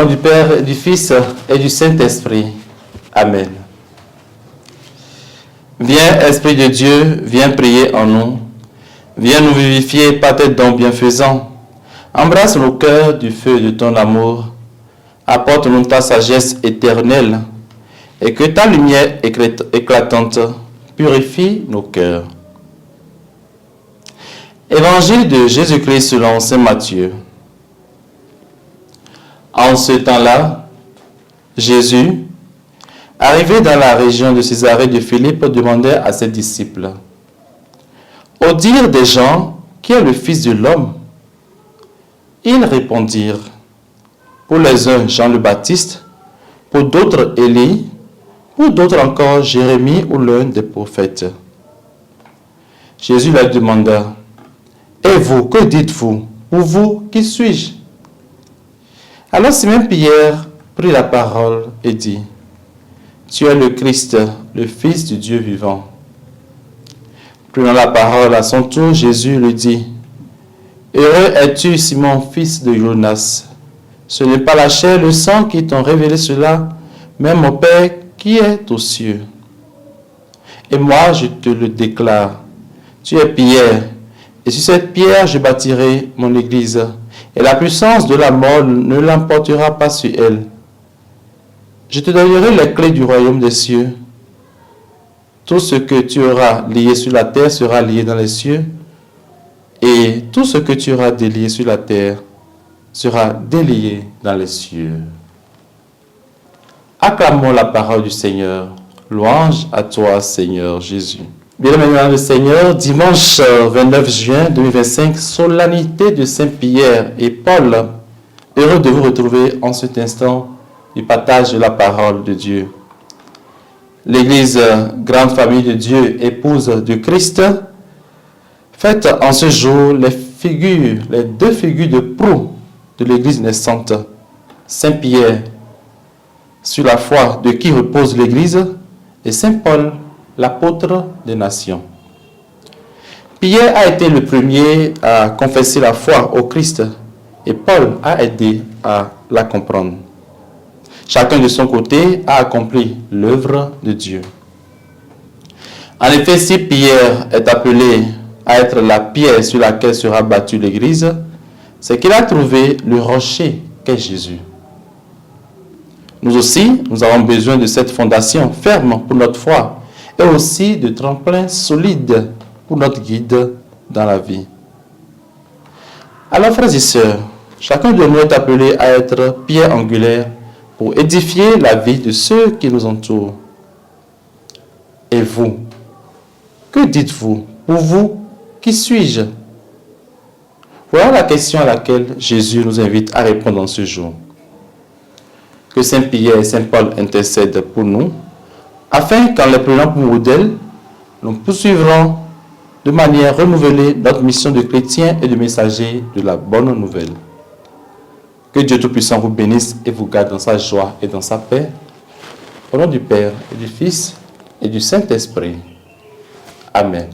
nom du Père, et du Fils et du Saint-Esprit. Amen. Viens, Esprit de Dieu, viens prier en nous. Viens nous vivifier par tes dons bienfaisants. Embrasse nos cœurs du feu de ton amour. Apporte-nous ta sagesse éternelle et que ta lumière éclatante purifie nos cœurs. Évangile de Jésus-Christ selon saint Matthieu. En ce temps-là, Jésus, arrivé dans la région de Césarée de Philippe, demandait à ses disciples: au dire des gens, qui est le Fils de l'homme? Ils répondirent: pour les uns, Jean le Baptiste, pour d'autres, Élie, pour d'autres encore, Jérémie ou l'un des prophètes. Jésus leur demanda: et vous, que dites-vous? Pour vous, qui suis-je? Alors Simon-Pierre prit la parole et dit: tu es le Christ, le Fils du Dieu vivant. Prenant la parole à son tour, Jésus lui dit: heureux es-tu, Simon, fils de Jonas. Ce n'est pas la chair et le sang qui t'ont révélé cela, mais mon Père qui est aux cieux. Et moi, je te le déclare, tu es Pierre, et sur cette pierre je bâtirai mon église, et la puissance de la mort ne l'emportera pas sur elle. Je te donnerai les clés du royaume des cieux. Tout ce que tu auras lié sur la terre sera lié dans les cieux, et tout ce que tu auras délié sur la terre sera délié dans les cieux. Acclamons la parole du Seigneur. Louange à toi, Seigneur Jésus. Bien-aimés le Seigneur, dimanche 29 juin 2025, solennité de Saint-Pierre et Paul. Heureux de vous retrouver en cet instant du partage de la parole de Dieu. L'Église, grande famille de Dieu, épouse de Christ, fête en ce jour les deux figures de proue de l'Église naissante. Saint Pierre, sur la foi de qui repose l'Église, et Saint Paul, l'apôtre des nations. Pierre a été le premier à confesser la foi au Christ, et Paul a aidé à la comprendre. Chacun de son côté a accompli l'œuvre de Dieu. En effet, si Pierre est appelé à être la pierre sur laquelle sera bâtue l'Église, c'est qu'il a trouvé le rocher qu'est Jésus. Nous aussi, nous avons besoin de cette fondation ferme pour notre foi et aussi de tremplins solides pour notre guide dans la vie. Alors, frères et sœurs, chacun de nous est appelé à être pierre angulaire pour édifier la vie de ceux qui nous entourent. Et vous, que dites-vous? Pour vous, qui suis-je? Voilà la question à laquelle Jésus nous invite à répondre en ce jour. Que Saint Pierre et Saint Paul intercèdent pour nous, afin qu'en les prenant pour modèle, nous poursuivrons de manière renouvelée notre mission de chrétien et de messager de la bonne nouvelle. Que Dieu Tout-Puissant vous bénisse et vous garde dans sa joie et dans sa paix. Au nom du Père et du Fils et du Saint-Esprit. Amen.